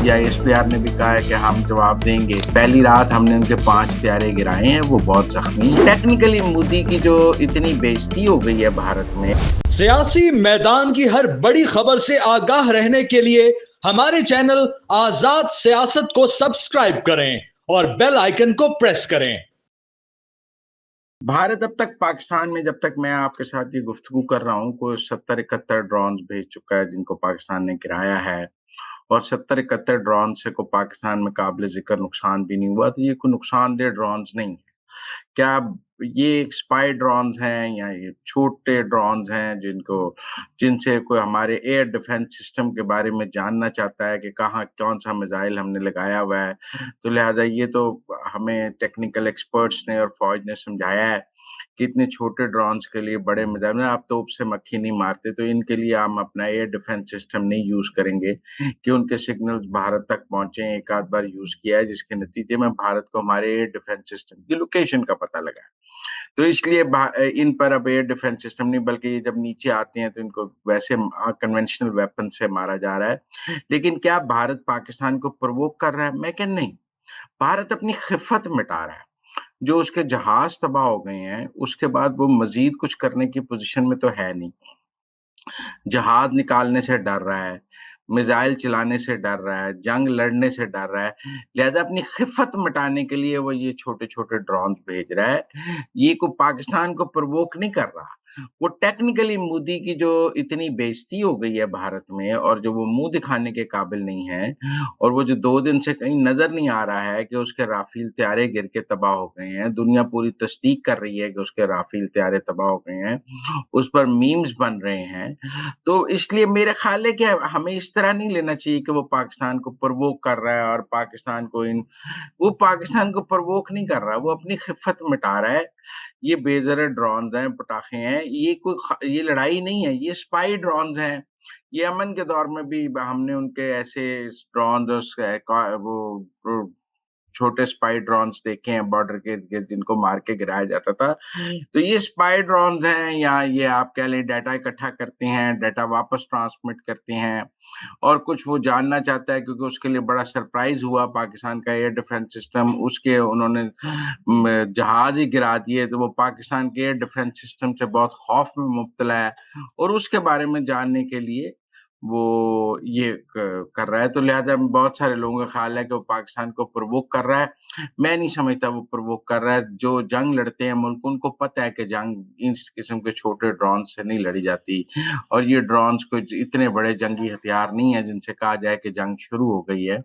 DGI-SPR نے بھی کہا ہے کہ ہم جواب دیں گے. پہلی رات ہم نے ان کے 5 طیارے گرائے ہیں, وہ بہت زخمی ہیں. ٹیکنیکلی مودی کی جو اتنی بےعزتی ہو گئی ہے بھارت میں. سیاسی میدان کی ہر بڑی خبر سے آگاہ رہنے کے لیے ہمارے چینل آزاد سیاست کو سبسکرائب کریں اور بیل آئیکن کو پریس کریں. بھارت اب تک پاکستان میں, جب تک میں آپ کے ساتھ یہ گفتگو کر رہا ہوں, کوئی 70-71 ڈرونز بھیج چکا ہے جن کو پاکستان نے گرایا ہے, اور 70-71 ڈرون سے کو پاکستان میں قابل ذکر نقصان بھی نہیں ہوا. تو یہ کوئی نقصان دہ ڈرونز نہیں. کیا یہ اسپائی ڈرونز ہیں یا یہ چھوٹے ڈرونز ہیں جن سے کوئی ہمارے ایئر ڈیفنس سسٹم کے بارے میں جاننا چاہتا ہے کہ کہاں کون سا میزائل ہم نے لگایا ہوا ہے؟ تو لہٰذا یہ تو ہمیں ٹیکنیکل ایکسپرٹس نے اور فوج نے سمجھایا ہے کہ اتنے چھوٹے ڈرونز کے لیے بڑے میزائل میں آپ توپ سے مکھی نہیں مارتے, تو ان کے لیے ہم اپنا ایئر ڈیفنس سسٹم نہیں یوز کریں گے کہ ان کے سگنلز بھارت تک پہنچیں. ایک آدھ بار یوز کیا ہے جس کے نتیجے میں بھارت کو ہمارے ایئر ڈیفنس سسٹم کی لوکیشن کا پتہ لگا ہے. تو اس لیے ان پر اب ایئر ڈیفنس سسٹم نہیں, بلکہ یہ جب نیچے آتے ہیں تو ان کو ویسے کنونشنل ویپن سے مارا جا رہا ہے. لیکن کیا بھارت پاکستان کو پرووک کر رہا ہے؟ میں کہ نہیں. بھارت اپنی خفت مٹا رہا ہے. جو اس کے جہاز تباہ ہو گئے ہیں اس کے بعد وہ مزید کچھ کرنے کی پوزیشن میں تو ہے نہیں. جہاز نکالنے سے ڈر رہا ہے, میزائل چلانے سے ڈر رہا ہے, جنگ لڑنے سے ڈر رہا ہے. لہذا اپنی خفت مٹانے کے لیے وہ یہ چھوٹے چھوٹے ڈرونز بھیج رہا ہے. یہ کو پاکستان کو پرووک نہیں کر رہا. وہ ٹیکنیکلی مودی کی جو اتنی بےعزتی ہو گئی ہے بھارت میں, اور جو وہ منہ دکھانے کے قابل نہیں ہے, اور وہ جو 2 دن سے کہیں نظر نہیں آ رہا ہے کہ اس کے رافیل طیارے گر کے تباہ ہو گئے ہیں. دنیا پوری تصدیق کر رہی ہے کہ اس کے رافیل طیارے تباہ ہو گئے ہیں, اس پر میمز بن رہے ہیں. تو اس لیے میرے خیال ہے کہ ہمیں اس طرح نہیں لینا چاہیے کہ وہ پاکستان کو پرووک کر رہا ہے, اور وہ پاکستان کو پرووک نہیں کر رہا, وہ اپنی خفت مٹا رہا ہے. یہ بے ذرے ڈرونز ہیں, پٹاخے ہیں, یہ لڑائی نہیں ہے, یہ اسپائی ڈرونز ہیں. یہ امن کے دور میں بھی ہم نے ان کے ایسے ڈرونز وہ چھوٹے اسپائی ڈرونز دیکھے ہیں بارڈر کے جن کو مار کے گرایا جاتا تھا. تو یہ اسپائی ڈرونز ہیں, یا یہ آپ کہہ لیں ڈیٹا اکٹھا کرتے ہیں, ڈیٹا واپس ٹرانسمٹ کرتے ہیں, اور کچھ وہ جاننا چاہتا ہے کیونکہ اس کے لیے بڑا سرپرائز ہوا پاکستان کا ایئر ڈیفنس سسٹم, اس کے انہوں نے جہاز ہی گرا دیے. تو وہ پاکستان کے ایئر ڈیفنس سسٹم سے بہت خوف میں مبتلا ہے, اور اس کے بارے میں جاننے کے لیے وہ یہ کر رہا ہے. تو لہٰذا بہت سارے لوگوں کا خیال ہے کہ وہ پاکستان کو پرووک کر رہا ہے. میں نہیں سمجھتا وہ پرووک کر رہا ہے. جو جنگ لڑتے ہیں ملک, ان کو پتہ ہے کہ جنگ اس قسم کے چھوٹے ڈرون سے نہیں لڑی جاتی, اور یہ ڈرونز کو اتنے بڑے جنگی ہتھیار نہیں ہیں جن سے کہا جائے کہ جنگ شروع ہو گئی ہے.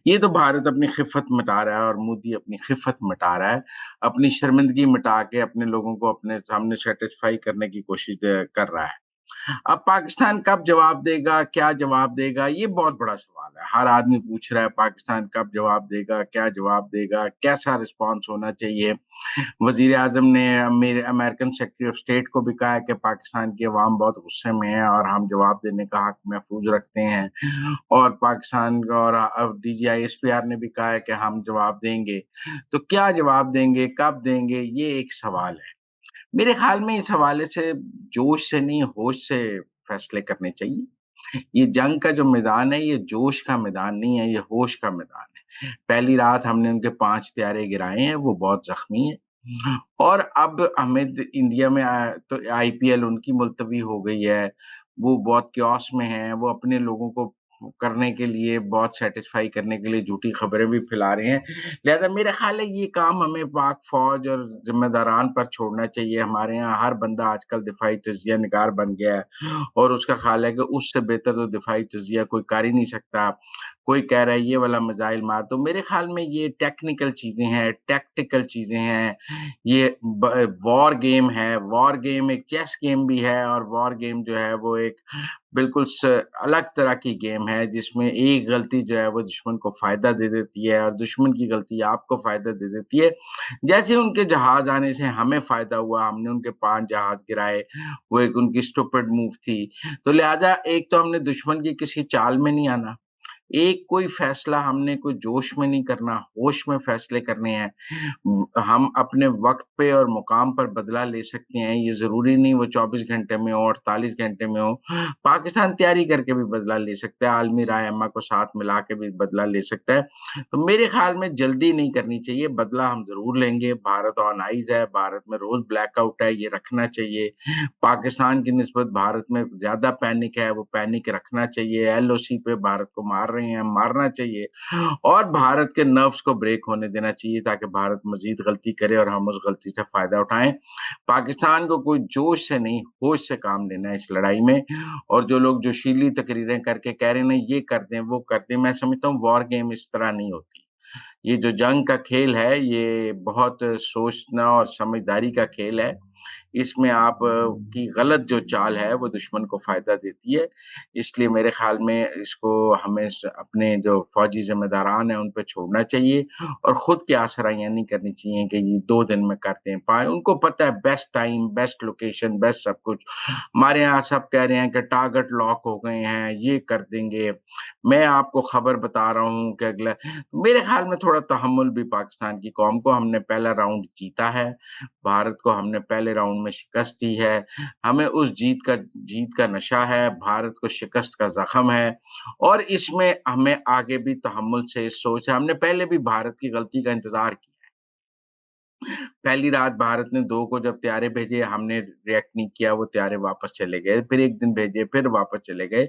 یہ تو بھارت اپنی خفت مٹا رہا ہے, اور مودی اپنی خفت مٹا رہا ہے, اپنی شرمندگی مٹا کے اپنے لوگوں کو اپنے سامنے سیٹسفائی کرنے کی کوشش کر رہا ہے. اب پاکستان کب جواب دے گا, کیا جواب دے گا, یہ بہت بڑا سوال ہے. ہر آدمی پوچھ رہا ہے پاکستان کب جواب دے گا, کیا جواب دے گا, کیسا رسپانس ہونا چاہیے. وزیر اعظم نے امریکن سیکرٹری آف اسٹیٹ کو بھی کہا ہے کہ پاکستان کی عوام بہت غصے میں ہے, اور ہم جواب دینے کا حق محفوظ رکھتے ہیں. اور پاکستان اور DGI-SPR نے بھی کہا ہے کہ ہم جواب دیں گے. تو کیا جواب دیں گے, کب دیں گے, یہ ایک سوال ہے. میرے خیال میں اس حوالے سے جوش سے نہیں, ہوش سے فیصلے کرنے چاہیے. یہ جنگ کا جو میدان ہے یہ جوش کا میدان نہیں ہے, یہ ہوش کا میدان ہے. پہلی رات ہم نے ان کے 5 طیارے گرائے ہیں, وہ بہت زخمی ہیں. اور اب ہمیں انڈیا میں تو IPL ان کی ملتوی ہو گئی ہے, وہ بہت کیوس میں ہیں, وہ اپنے لوگوں کو کرنے کے لیے, بہت سیٹسفائی کرنے کے لیے جھوٹی خبریں بھی پھیلا رہے ہیں. لہذا میرا خیال ہے یہ کام ہمیں پاک فوج اور ذمہ داران پر چھوڑنا چاہیے. ہمارے ہاں ہر بندہ آج کل دفاعی تجزیہ نگار بن گیا ہے, اور اس کا خیال ہے کہ اس سے بہتر تو دفاعی تجزیہ کوئی کر ہی نہیں سکتا. کوئی کہہ رہا ہے یہ والا میزائل مار. تو میرے خیال میں یہ ٹیکنیکل چیزیں ہیں, ٹیکٹیکل چیزیں ہیں. یہ وار گیم ہے. وار گیم ایک چیس گیم بھی ہے, اور وار گیم جو ہے وہ ایک بالکل الگ طرح کی گیم ہے جس میں ایک غلطی جو ہے وہ دشمن کو فائدہ دے دیتی ہے, اور دشمن کی غلطی آپ کو فائدہ دے دیتی ہے. جیسے ان کے جہاز آنے سے ہمیں فائدہ ہوا, ہم نے ان کے 5 جہاز گرائے, وہ ایک ان کی اسٹوپڈ موو تھی. تو لہذا ایک تو ہم نے دشمن کی کسی چال میں نہیں آنا, ایک کوئی فیصلہ ہم نے کوئی جوش میں نہیں کرنا، ہوش میں فیصلے کرنے ہیں۔ ہم اپنے وقت پہ اور مقام پر بدلہ لے سکتے ہیں، یہ ضروری نہیں وہ 24 گھنٹے میں ہو، 48 گھنٹے میں ہو۔ پاکستان تیاری کر کے بھی بدلہ لے سکتا ہے، عالمی رائے عامہ کو ساتھ ملا کے بھی بدلہ لے سکتا ہے۔ تو میرے خیال میں جلدی نہیں کرنی چاہیے، بدلہ ہم ضرور لیں گے۔ بھارت آن آئیز ہے، بھارت میں روز بلیک آؤٹ ہے، یہ رکھنا چاہیے۔ پاکستان کی نسبت بھارت میں زیادہ پینک ہے، وہ پینک رکھنا چاہیے۔ ایل او سی پہ بھارت کو مار رہے ہیں، مارنا چاہیے، اور بھارت کے نروز کو بریک ہونے دینا چاہیے تاکہ بھارت مزید غلطی کرے اور ہم اس غلطی سے فائدہ اٹھائیں۔ پاکستان کو کوئی جوش سے نہیں، ہوش سے کام لینا ہے اس لڑائی میں۔ اور جو لوگ جوشیلی تقریریں کر کے کہہ رہے ہیں یہ کر دیں وہ کر دیں، میں سمجھتا ہوں وار گیم اس طرح نہیں ہوتی۔ یہ جو جنگ کا کھیل ہے یہ بہت سوچنا اور سمجھداری کا کھیل ہے۔ اس میں آپ کی غلط جو چال ہے وہ دشمن کو فائدہ دیتی ہے۔ اس لیے میرے خیال میں اس کو ہمیں اپنے جو فوجی ذمہ داران ہیں ان پہ چھوڑنا چاہیے، اور خود کی آسرائیاں نہیں کرنی چاہیے کہ یہ 2 دن میں کرتے ہیں پائیں۔ ان کو پتہ ہے best time, best location, best سب کچھ۔ ہمارے یہاں سب کہہ رہے ہیں کہ ٹارگٹ لاک ہو گئے ہیں، یہ کر دیں گے۔ میں آپ کو خبر بتا رہا ہوں کہ میرے خیال میں تھوڑا تحمل بھی پاکستان کی قوم کو۔ ہم نے پہلا راؤنڈ جیتا ہے، بھارت کو ہم نے پہلے راؤنڈ میں شکست دی ہے، ہمیں اس جیت کا نشہ ہے، بھارت کو شکست کا زخم ہے، اور اس میں ہمیں آگے بھی تحمل سے سوچ ہے۔ ہم نے پہلے بھی بھارت کی غلطی کا انتظار کیا۔ پہلی رات بھارت نے 2 کو جب طیارے بھیجے ہم نے ریئیکٹ نہیں کیا، وہ طیارے واپس چلے گئے، پھر ایک دن بھیجے پھر واپس چلے گئے۔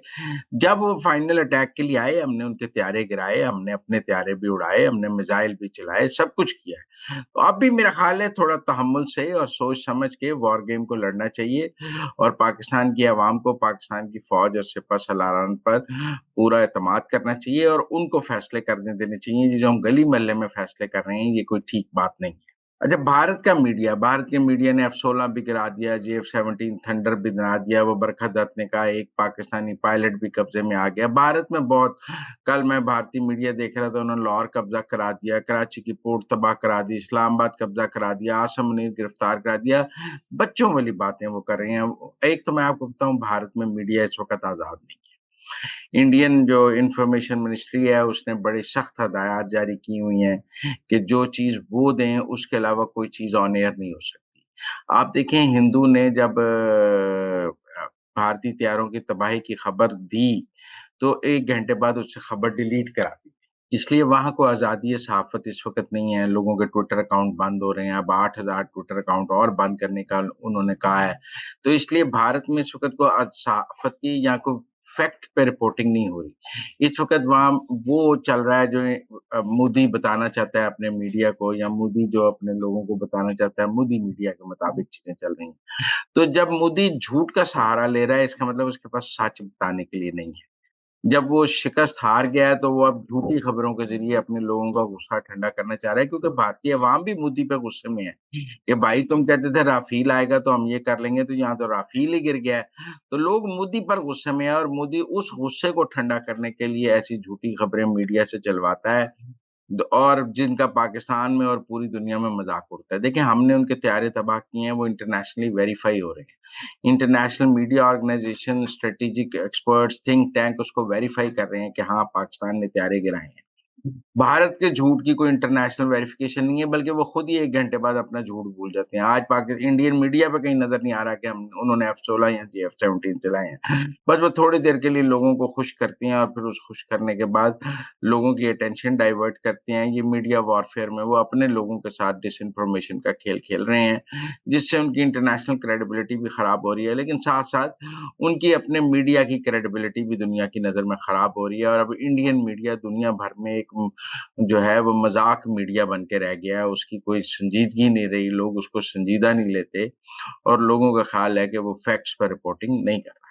جب وہ فائنل اٹیک کے لیے آئے ہم نے ان کے طیارے گرائے، ہم نے اپنے طیارے بھی اڑائے، ہم نے میزائل بھی چلائے، سب کچھ کیا ہے۔ تو اب بھی میرا خیال ہے تھوڑا تحمل سے اور سوچ سمجھ کے وار گیم کو لڑنا چاہیے، اور پاکستان کی عوام کو پاکستان کی فوج اور سپہ سالاران پر پورا اعتماد کرنا چاہیے، اور ان کو فیصلے کرنے دینے چاہیے۔ یہ جو ہم گلی محلے میں فیصلے کر رہے ہیں یہ کوئی ٹھیک بات نہیں ہے۔ اچھا، بھارت کے میڈیا نے F-16 بھی گرا دیا، JF-17 تھنڈر بھی گرا دیا، وہ برکھا دت نے کہا ایک پاکستانی پائلٹ بھی قبضے میں آ گیا۔ بھارت میں بہت، کل میں بھارتی میڈیا دیکھ رہا تھا، انہوں نے لاہور قبضہ کرا دیا، کراچی کی پورٹ تباہ کرا دی، اسلام آباد قبضہ کرا دیا، عاصم منیر گرفتار کرا دیا۔ بچوں والی باتیں وہ کر رہے ہیں۔ ایک تو میں آپ کو بتاؤں بھارت میں میڈیا اس وقت آزاد نہیں ہے۔ انڈین جو انفارمیشن منسٹری ہے اس نے بڑی سخت ہدایات جاری کی ہوئی ہیں کہ جو چیز وہ دیں اس کے علاوہ کوئی چیز آن ایئر نہیں ہو سکتی۔ آپ دیکھیں ہندو نے جب بھارتی طیاروں کی تباہی کی خبر دی تو 1 گھنٹے بعد اس سے خبر ڈیلیٹ کرا دی، اس لیے وہاں کو آزادی صحافت اس وقت نہیں ہے۔ لوگوں کے ٹویٹر اکاؤنٹ بند ہو رہے ہیں، اب 8,000 ٹویٹر اکاؤنٹ اور بند کرنے کا انہوں نے کہا ہے۔ تو اس لیے بھارت میں اس وقت کو صحافت کی یا کوئی فیکٹ پہ رپورٹنگ نہیں ہو رہی۔ اس وقت وہاں وہ چل رہا ہے جو مودی بتانا چاہتا ہے اپنے میڈیا کو، یا مودی جو اپنے لوگوں کو بتانا چاہتا ہے، مودی میڈیا کے مطابق چیزیں چل رہی ہیں۔ تو جب مودی جھوٹ کا سہارا لے رہا ہے اس کا مطلب اس کے پاس سچ بتانے کے لیے نہیں ہے۔ جب وہ شکست ہار گیا ہے تو وہ اب جھوٹی خبروں کے ذریعے اپنے لوگوں کا غصہ ٹھنڈا کرنا چاہ رہا ہے، کیونکہ بھارتی عوام بھی مودی پہ غصے میں ہے کہ بھائی تم کہتے تھے رافیل آئے گا تو ہم یہ کر لیں گے، تو یہاں تو رافیل ہی گر گیا ہے۔ تو لوگ مودی پر غصے میں ہیں، اور مودی اس غصے کو ٹھنڈا کرنے کے لیے ایسی جھوٹی خبریں میڈیا سے چلواتا ہے، اور جن کا پاکستان میں اور پوری دنیا میں مذاق اڑتا ہے۔ دیکھیں ہم نے ان کے طیارے تباہ کیے ہیں، وہ انٹرنیشنلی ویریفائی ہو رہے ہیں۔ International media organization, strategic experts, think tank اس کو ویریفائی کر رہے ہیں کہ ہاں پاکستان نے طیارے گرائے ہیں۔ بھارت کے جھوٹ کی کوئی انٹرنیشنل ویریفیکیشن نہیں ہے، بلکہ وہ خود ہی 1 گھنٹے بعد اپنا جھوٹ بھول جاتے ہیں۔ آج انڈین میڈیا پہ کہیں نظر نہیں آ رہا کہ انہوں نے F-16 یا JF-17 چلائے ہیں، بس وہ تھوڑی دیر کے لیے لوگوں کو خوش کرتی ہیں، اور پھر اس خوش کرنے کے بعد لوگوں کی اٹینشن ڈائیورٹ کرتے ہیں۔ یہ میڈیا وارفیئر میں وہ اپنے لوگوں کے ساتھ ڈس انفارمیشن کا کھیل کھیل رہے ہیں، جس سے ان کی انٹرنیشنل کریڈیبلٹی بھی خراب ہو رہی ہے، لیکن ساتھ ساتھ ان کی اپنے میڈیا کی کریڈیبلٹی بھی دنیا کی نظر میں خراب ہو رہی ہے۔ اور اب انڈین میڈیا دنیا بھر میں ایک جو ہے وہ مذاق میڈیا بن کے رہ گیا ہے، اس کی کوئی سنجیدگی نہیں رہی، لوگ اس کو سنجیدہ نہیں لیتے، اور لوگوں کا خیال ہے کہ وہ فیکٹس پر رپورٹنگ نہیں کر رہا۔